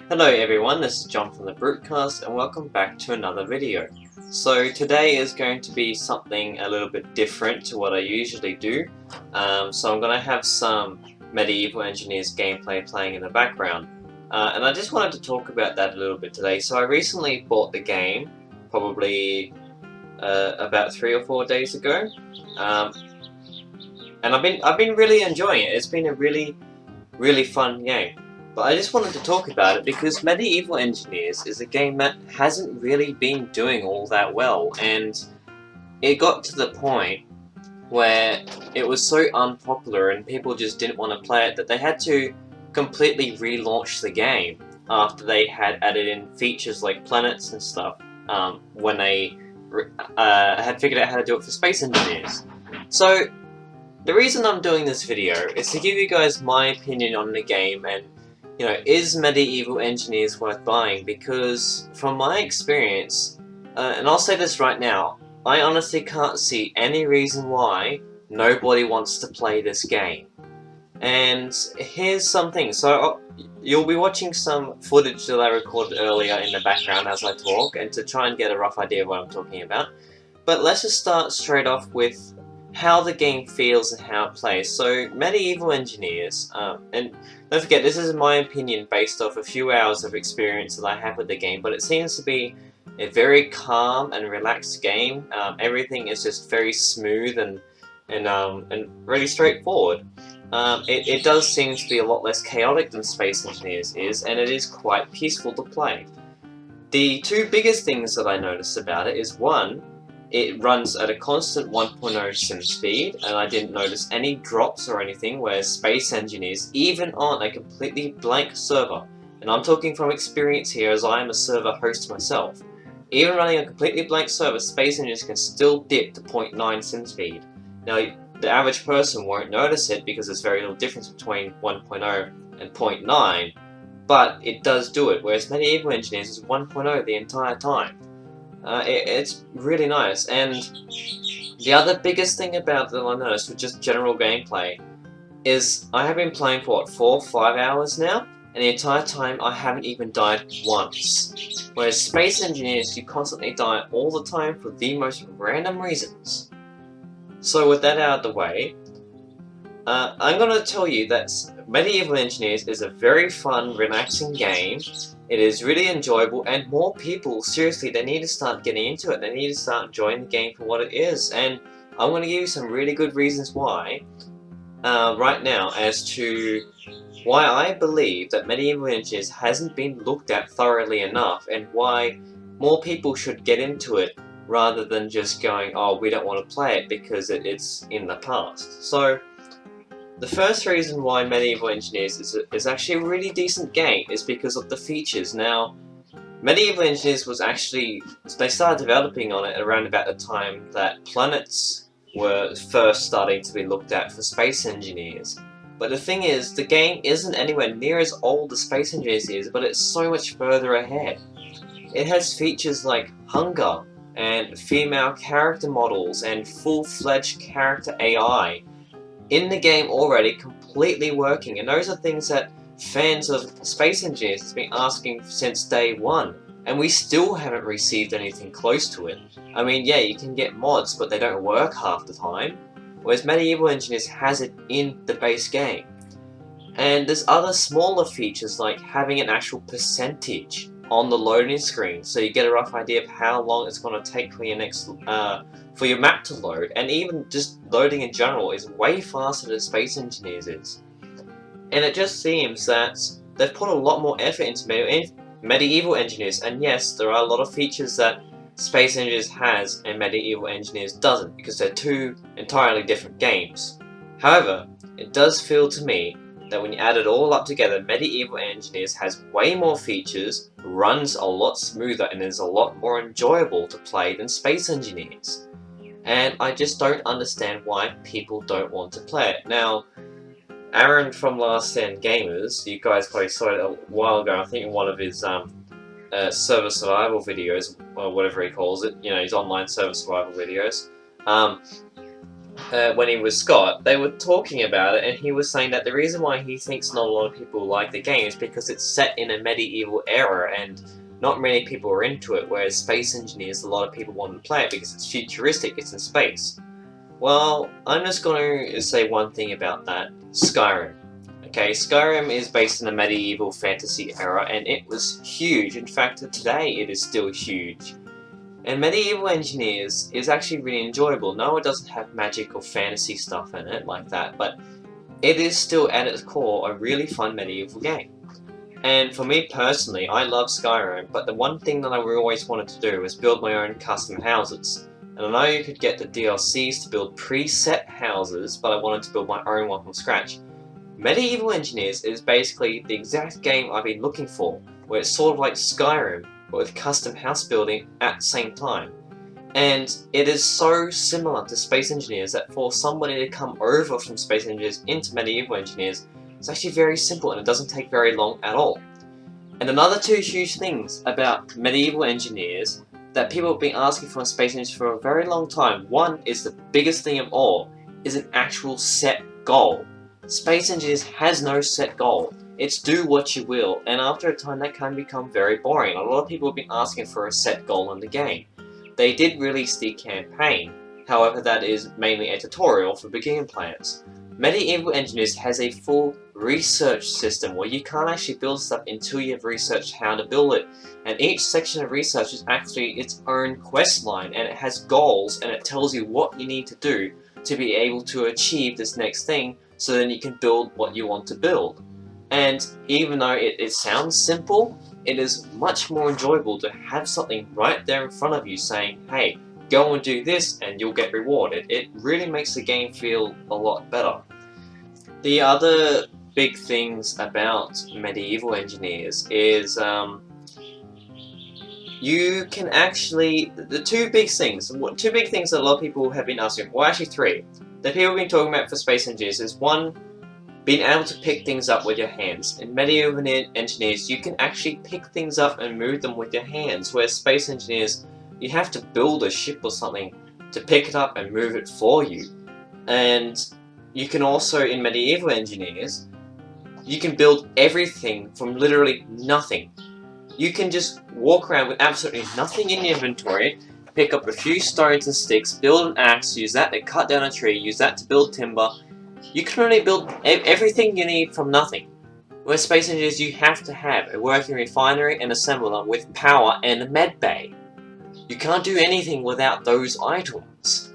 Hello everyone, this is John from the Broadcast and welcome back to another video. So today is going to be something a little bit different to what I usually do. So I'm going to have some Medieval Engineers gameplay playing in the background. And I just wanted to talk about that a little bit today. So I recently bought the game, probably about 3 or 4 days ago. And I've been really enjoying it. It's been a really fun game. But I just wanted to talk about it because Medieval Engineers is a game that hasn't really been doing all that well, and it got to the point where it was so unpopular and people just didn't want to play it that they had to completely relaunch the game after they had added in features like planets and stuff when they had figured out how to do it for Space Engineers. So the reason I'm doing this video is to give you guys my opinion on the game and, you know, is Medieval Engineers worth buying? Because from my experience, and I'll say this right now, I honestly can't see any reason why nobody wants to play this game. And here's something. So you'll be watching some footage that I recorded earlier in the background as I talk, and to try and get a rough idea of what I'm talking about. But let's just start straight off with how the game feels and how it plays. So Medieval Engineers, and don't forget this is my opinion based off a few hours of experience that I have with the game, but it seems to be a very calm and relaxed game. Everything is just very smooth and really straightforward. It does seem to be a lot less chaotic than Space Engineers is, and it is quite peaceful to play. The two biggest things that I noticed about it is, one, it runs at a constant 1.0 sim speed, and I didn't notice any drops or anything, whereas Space Engineers, even on a completely blank server, and I'm talking from experience here as I am a server host myself, even running a completely blank server, Space Engineers can still dip to 0.9 sim speed. Now, the average person won't notice it because there's very little difference between 1.0 and 0.9, but it does do it, whereas Medieval Engineers is 1.0 the entire time. It's really nice, and the other biggest thing about it that I noticed with just general gameplay is I have been playing for what, 4 or 5 hours now, and the entire time I haven't even died once. Whereas Space Engineers, you constantly die all the time for the most random reasons. So with that out of the way, I'm going to tell you that Medieval Engineers is a very fun, relaxing game. It is really enjoyable, and more people, seriously, they need to start getting into it. They need to start enjoying the game for what it is, and I'm going to give you some really good reasons why right now as to why I believe that Medieval Engineers hasn't been looked at thoroughly enough, and why more people should get into it rather than just going, oh, we don't want to play it because it's in the past. So the first reason why Medieval Engineers is actually a really decent game is because of the features. Now, Medieval Engineers was actually, they started developing on it around about the time that planets were first starting to be looked at for Space Engineers. But the thing is, the game isn't anywhere near as old as Space Engineers is, but it's so much further ahead. It has features like hunger, and female character models, and full-fledged character AI in the game already, completely working, and those are things that fans of Space Engineers have been asking since day one, and we still haven't received anything close to it. I mean, yeah, you can get mods, but they don't work half the time, whereas Medieval Engineers has it in the base game. And there's other smaller features like having an actual percentage on the loading screen, so you get a rough idea of how long it's going to take for your next for your map to load, and even just loading in general is way faster than Space Engineers is. And it just seems that they've put a lot more effort into Medieval Engineers, and yes, there are a lot of features that Space Engineers has and Medieval Engineers doesn't, because they're two entirely different games. However, it does feel to me that when you add it all up together, Medieval Engineers has way more features, runs a lot smoother, and is a lot more enjoyable to play than Space Engineers. And I just don't understand why people don't want to play it. Now, Aaron from Last Stand Gamers, you guys probably saw it a while ago, I think in one of his server survival videos, or whatever he calls it, you know, his online server survival videos. when he was Scott, they were talking about it, and he was saying that the reason why he thinks not a lot of people like the game is because it's set in a medieval era, and not many people are into it, whereas Space Engineers, a lot of people want to play it because it's futuristic, it's in space. Well, I'm just going to say one thing about that. Skyrim. Okay, Skyrim is based in a medieval fantasy era, and it was huge. In fact, today it is still huge. And Medieval Engineers is actually really enjoyable. No, it doesn't have magic or fantasy stuff in it like that, but it is still at its core a really fun medieval game. And for me personally, I love Skyrim, but the one thing that I always wanted to do was build my own custom houses. And I know you could get the DLCs to build preset houses, but I wanted to build my own one from scratch. Medieval Engineers is basically the exact game I've been looking for, where it's sort of like Skyrim, but with custom house building at the same time. And it is so similar to Space Engineers that for somebody to come over from Space Engineers into Medieval Engineers, it's actually very simple and it doesn't take very long at all. And another two huge things about Medieval Engineers that people have been asking for in Space Engineers for a very long time. One is the biggest thing of all, is an actual set goal. Space Engineers has no set goal. It's do what you will, and after a time that can become very boring. A lot of people have been asking for a set goal in the game. They did release the campaign, however that is mainly a tutorial for beginner players. Medieval Engineers has a full research system where you can't actually build stuff until you've researched how to build it. And each section of research is actually its own quest line, and it has goals, and it tells you what you need to do to be able to achieve this next thing, so then you can build what you want to build. And even though it sounds simple, it is much more enjoyable to have something right there in front of you saying, hey, go and do this and you'll get rewarded. It really makes the game feel a lot better. The other big things about Medieval Engineers is you can actually, the two big things that a lot of people have been asking, well actually three, that people have been talking about for Space Engineers is one, being able to pick things up with your hands. In Medieval Engineers, you can actually pick things up and move them with your hands, whereas Space Engineers, you have to build a ship or something to pick it up and move it for you. And you can also, in Medieval Engineers, you can build everything from literally nothing. You can just walk around with absolutely nothing in your inventory, pick up a few stones and sticks, build an axe, use that to cut down a tree, use that to build timber. You can really build everything you need from nothing. Whereas Space Engineers, you have to have a working refinery and assembler with power and a med bay. You can't do anything without those items.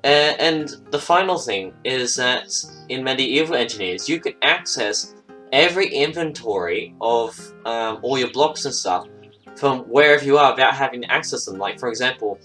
And the final thing is that in Medieval Engineers, you can access every inventory of all your blocks and stuff from wherever you are without having to access them. Like for example,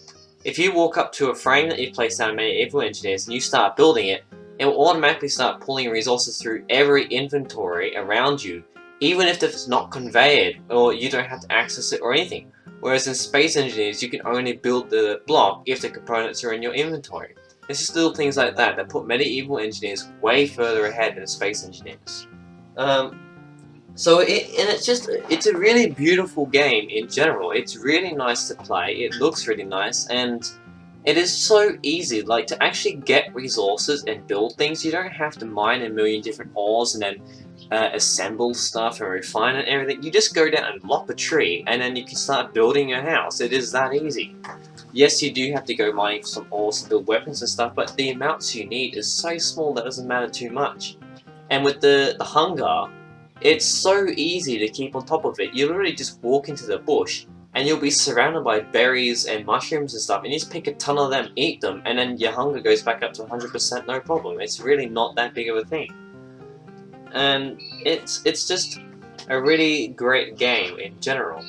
if you walk up to a frame that you've placed down in Medieval Engineers and you start building it, it will automatically start pulling resources through every inventory around you, even if it's not conveyed or you don't have to access it or anything. Whereas in Space Engineers, you can only build the block if the components are in your inventory. It's just little things like that that put Medieval Engineers way further ahead than Space Engineers. It's a really beautiful game in general. It's really nice to play, it looks really nice, and it is so easy, like, to actually get resources and build things. You don't have to mine a million different ores and then assemble stuff and refine it and everything. You just go down and lop a tree and then you can start building your house. It is that easy. Yes, you do have to go mining for some ores to build weapons and stuff, but the amounts you need is so small that it doesn't matter too much. And with the hunger, it's so easy to keep on top of it. You literally just walk into the bush and you'll be surrounded by berries and mushrooms and stuff, and you just pick a ton of them, eat them, and then your hunger goes back up to 100% no problem. It's really not that big of a thing. And it's just a really great game in general.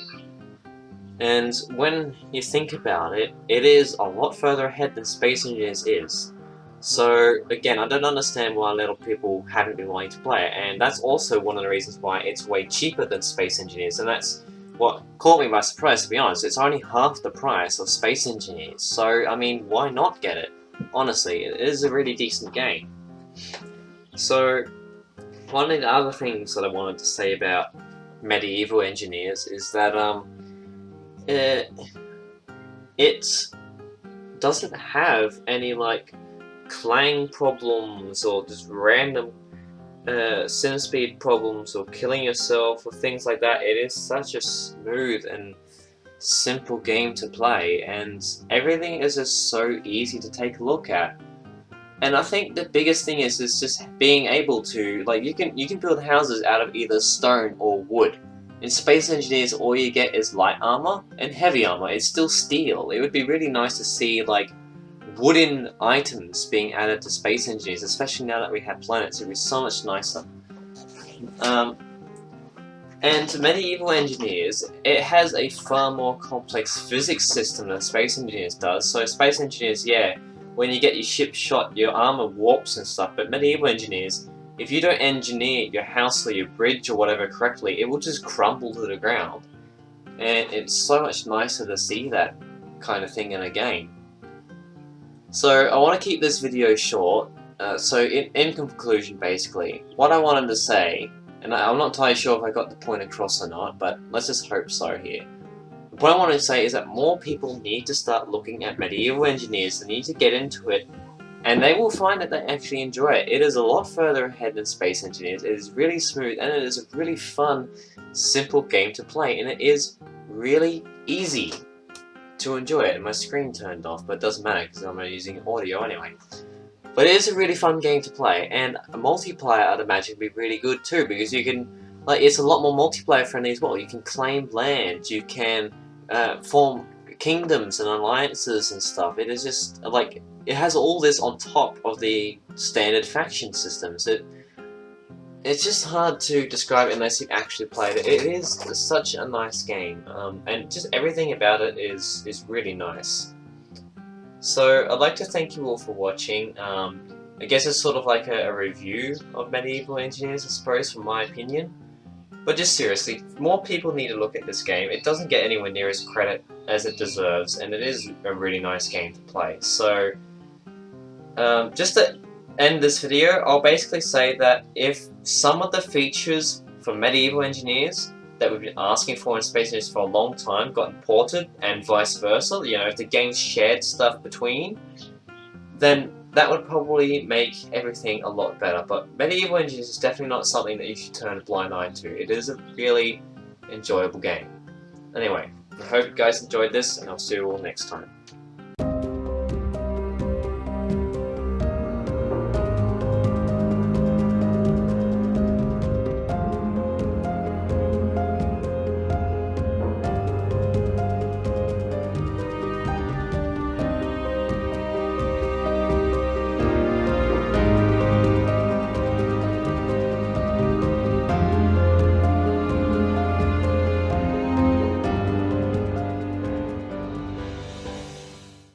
And when you think about it, it is a lot further ahead than Space Engineers is. So again, I don't understand why little people haven't been wanting to play it, and that's also one of the reasons why it's way cheaper than Space Engineers, and that's what caught me by surprise, to be honest. It's only half the price of Space Engineers, so I mean, why not get it? Honestly, it is a really decent game. So, one of the other things that I wanted to say about Medieval Engineers is that it doesn't have any, like, clang problems or just random sim speed problems or killing yourself or things like that. It is such a smooth and simple game to play, and everything is just so easy to take a look at. And I think the biggest thing is just being able to, like, you can build houses out of either stone or wood. In Space Engineers, all you get is light armor and heavy armor. It's still steel. It would be really nice to see, like, wooden items being added to Space Engineers, especially now that we have planets. It would be so much nicer. And Medieval Engineers, it has a far more complex physics system than Space Engineers does. So Space Engineers, yeah, when you get your ship shot, your armor warps and stuff, but Medieval Engineers, if you don't engineer your house or your bridge or whatever correctly, it will just crumble to the ground. And it's so much nicer to see that kind of thing in a game. So I want to keep this video short, so in conclusion basically, what I wanted to say, and I'm not entirely sure if I got the point across or not, but let's just hope so here. What I want to say is that more people need to start looking at Medieval Engineers, they need to get into it, and they will find that they actually enjoy it. It is a lot further ahead than Space Engineers, it is really smooth, and it is a really fun, simple game to play, and it is really easy to enjoy it. And my screen turned off, but it doesn't matter because I'm using audio anyway. But it is a really fun game to play, and a multiplayer I'd imagine would be really good too, because you can, like, it's a lot more multiplayer friendly as well. You can claim land, you can form kingdoms and alliances and stuff. It is just, like, it has all this on top of the standard faction systems. It's just hard to describe it unless you've actually played it. It is such a nice game, and just everything about it is really nice. So I'd like to thank you all for watching. I guess it's sort of like a review of Medieval Engineers, I suppose, from my opinion. But just seriously, more people need to look at this game. It doesn't get anywhere near as credit as it deserves, and it is a really nice game to play. So, just to end this video, I'll basically say that if some of the features for Medieval Engineers that we've been asking for in Space Engineers for a long time got imported, and vice versa, you know, if the games shared stuff between, then that would probably make everything a lot better. But Medieval Engineers is definitely not something that you should turn a blind eye to. It is a really enjoyable game. Anyway, I hope you guys enjoyed this, and I'll see you all next time.